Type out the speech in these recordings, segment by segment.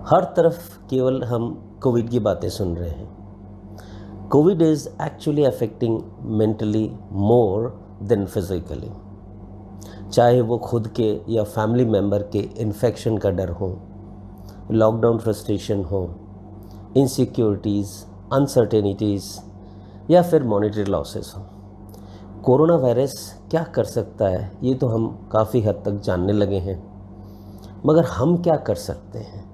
हर तरफ केवल हम कोविड की बातें सुन रहे हैं। Covid is actually affecting mentally more than physically. चाहे वो खुद के या फैमिली मेम्बर के इन्फेक्शन का डर हो, लॉकडाउन फ्रस्ट्रेशन हो, इनसिक्योरिटीज़, अनसर्टेनिटीज़ या फिर मॉनेटरी लॉसेस हो। कोरोना वायरस क्या कर सकता है ये तो हम काफ़ी हद तक जानने लगे हैं, मगर हम क्या कर सकते हैं?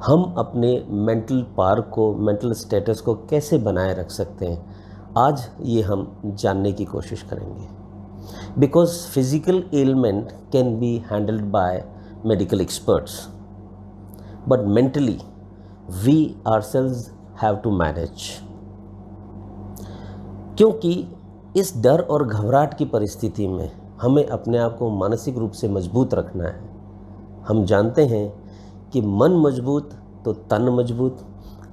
हम अपने मेंटल पावर को, मेंटल स्टेटस को कैसे बनाए रख सकते हैं, आज ये हम जानने की कोशिश करेंगे। Because physical element can be handled by medical experts, but mentally we ourselves have to manage. क्योंकि इस डर और घबराहट की परिस्थिति में हमें अपने आप को मानसिक रूप से मजबूत रखना है। हम जानते हैं कि मन मजबूत तो तन मजबूत,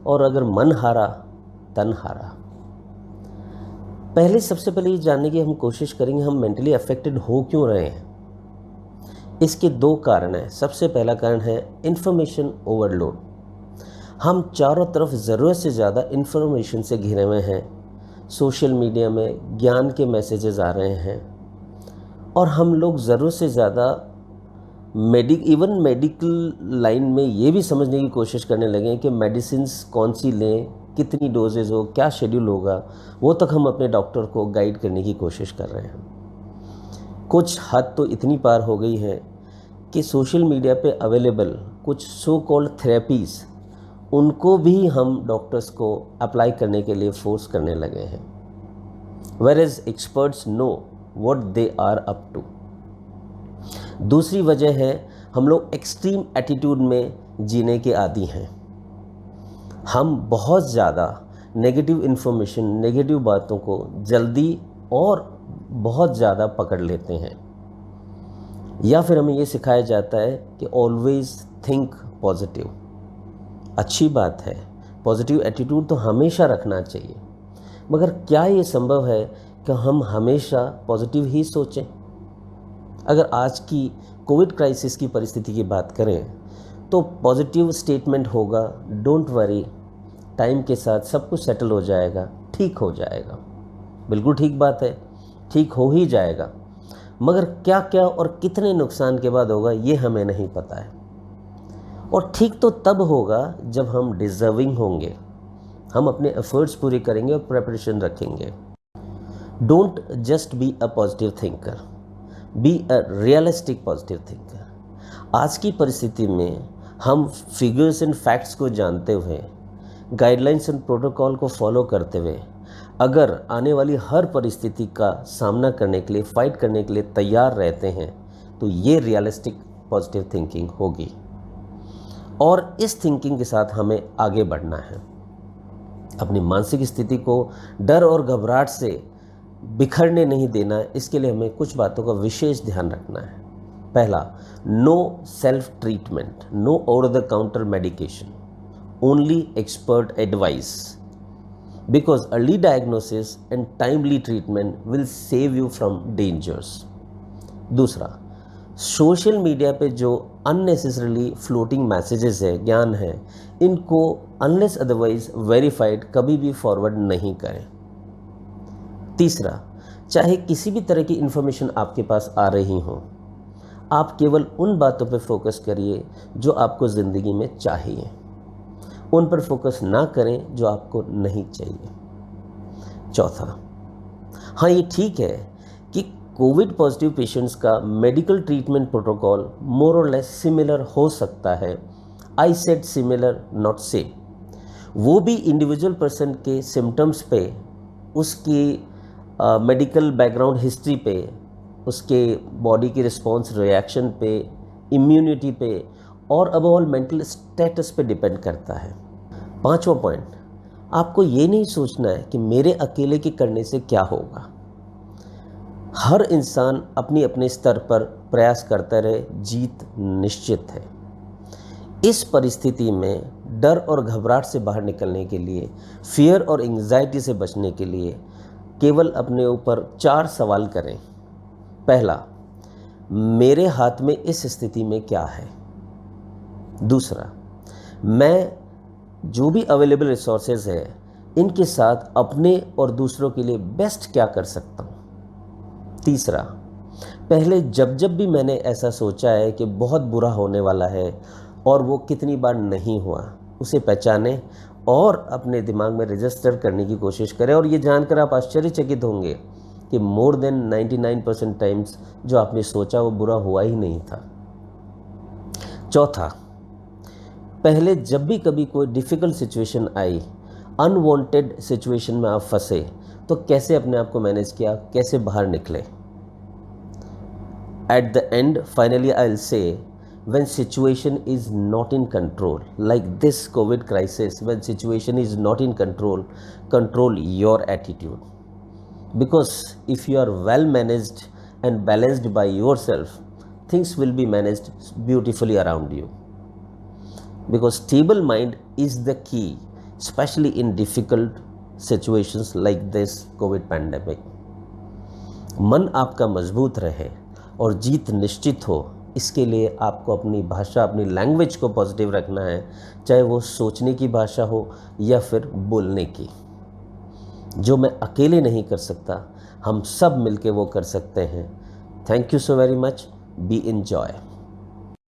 और अगर मन हारा तन हारा। सबसे पहले ये जानने की हम कोशिश करेंगे हम मेंटली अफेक्टेड हो क्यों रहे हैं। इसके दो कारण हैं। सबसे पहला कारण है इंफॉर्मेशन ओवरलोड। हम चारों तरफ ज़रूरत से ज़्यादा इंफॉर्मेशन से घिरे हुए हैं। सोशल मीडिया में ज्ञान के मैसेजेस आ रहे हैं और हम लोग ज़रूरत से ज़्यादा मेडिकल लाइन में ये भी समझने की कोशिश करने लगे हैं कि मेडिसिन्स कौन सी लें, कितनी डोजेज हो, क्या शेड्यूल होगा, वो तक हम अपने डॉक्टर को गाइड करने की कोशिश कर रहे हैं। कुछ हद तो इतनी पार हो गई है कि सोशल मीडिया पे अवेलेबल कुछ सो कॉल्ड थेरेपीज़, उनको भी हम डॉक्टर्स को अप्लाई करने के लिए फोर्स करने लगे हैं, whereas experts know what they are up to. दूसरी वजह है हम लोग एक्सट्रीम एटीट्यूड में जीने के आदी हैं। हम बहुत ज़्यादा नेगेटिव इन्फॉर्मेशन, नेगेटिव बातों को जल्दी और बहुत ज़्यादा पकड़ लेते हैं, या फिर हमें ये सिखाया जाता है कि ऑलवेज थिंक पॉजिटिव। अच्छी बात है, पॉजिटिव एटीट्यूड तो हमेशा रखना चाहिए, मगर क्या ये संभव है कि हम हमेशा पॉजिटिव ही सोचें? अगर आज की कोविड क्राइसिस की परिस्थिति की बात करें तो पॉजिटिव स्टेटमेंट होगा, डोंट वरी, टाइम के साथ सब कुछ सेटल हो जाएगा, ठीक हो जाएगा। बिल्कुल ठीक बात है, ठीक हो ही जाएगा, मगर क्या क्या और कितने नुकसान के बाद होगा ये हमें नहीं पता है। और ठीक तो तब होगा जब हम डिज़र्विंग होंगे, हम अपने एफर्ट्स पूरे करेंगे और प्रेपरेशन रखेंगे। Don't just be a positive thinker, be a realistic positive thinker. आज की परिस्थिति में हम फिगर्स एंड फैक्ट्स को जानते हुए, गाइडलाइंस एंड प्रोटोकॉल को फॉलो करते हुए, अगर आने वाली हर परिस्थिति का सामना करने के लिए, फाइट करने के लिए तैयार रहते हैं, तो ये रियलिस्टिक पॉजिटिव थिंकिंग होगी। और इस थिंकिंग के साथ हमें आगे बढ़ना है। अपनी मानसिक स्थिति को डर और घबराहट से बिखरने नहीं देना है। इसके लिए हमें कुछ बातों का विशेष ध्यान रखना है। पहला, no self treatment, no over the counter medication, only expert advice, because early diagnosis and timely treatment will save you from dangers. दूसरा, सोशल मीडिया पे जो अननेसेसरली फ्लोटिंग मैसेजेस है, ज्ञान है, इनको अनलेस अदरवाइज वेरीफाइड कभी भी फॉरवर्ड नहीं करें। तीसरा, चाहे किसी भी तरह की इन्फॉर्मेशन आपके पास आ रही हो, आप केवल उन बातों पर फोकस करिए जो आपको ज़िंदगी में चाहिए, उन पर फोकस ना करें जो आपको नहीं चाहिए। चौथा, हाँ ये ठीक है कि कोविड पॉजिटिव पेशेंट्स का मेडिकल ट्रीटमेंट प्रोटोकॉल मोर और लेस सिमिलर हो सकता है। I said similar, not same. वो भी इंडिविजुअल पर्सन के सिम्टम्स पे, उसकी मेडिकल बैकग्राउंड हिस्ट्री पे, उसके बॉडी की रिस्पॉन्स रिएक्शन पे, इम्यूनिटी पे और अब ऑल मेंटल स्टेटस पे डिपेंड करता है। पांचवा पॉइंट, आपको ये नहीं सोचना है कि मेरे अकेले के करने से क्या होगा। हर इंसान अपनी अपने स्तर पर प्रयास करता रहे, जीत निश्चित है। इस परिस्थिति में डर और घबराहट से बाहर निकलने के लिए, फियर और एंग्जाइटी से बचने के लिए केवल अपने ऊपर 4 सवाल करें। पहला, मेरे हाथ में इस स्थिति में क्या है। दूसरा, मैं जो भी अवेलेबल रिसोर्सेज हैं इनके साथ अपने और दूसरों के लिए बेस्ट क्या कर सकता हूँ। तीसरा, पहले जब जब भी मैंने ऐसा सोचा है कि बहुत बुरा होने वाला है और वो कितनी बार नहीं हुआ, उसे पहचानें और अपने दिमाग में रजिस्टर करने की कोशिश करें। और ये जानकर आप आश्चर्यचकित होंगे कि मोर देन 99% टाइम्स जो आपने सोचा वो बुरा हुआ ही नहीं था। चौथा, पहले जब भी कभी कोई डिफ़िकल्ट सिचुएशन आई, अनवांटेड सिचुएशन में आप फंसे, तो कैसे अपने आप को मैनेज किया, कैसे बाहर निकले। At the end, finally, I'll say, when situation is not in control, like this COVID crisis, when situation is not in control, control your attitude. Because if you are well managed and balanced by yourself, things will be managed beautifully around you. Because stable mind is the key, especially in difficult situations like this COVID pandemic. मन आपका मजबूत रहे और जीत निश्चित हो, इसके लिए आपको अपनी भाषा, अपनी लैंग्वेज को पॉजिटिव रखना है, चाहे वो सोचने की भाषा हो या फिर बोलने की। जो मैं अकेले नहीं कर सकता, हम सब मिलके वो कर सकते हैं। Thank you so very much. B enjoy.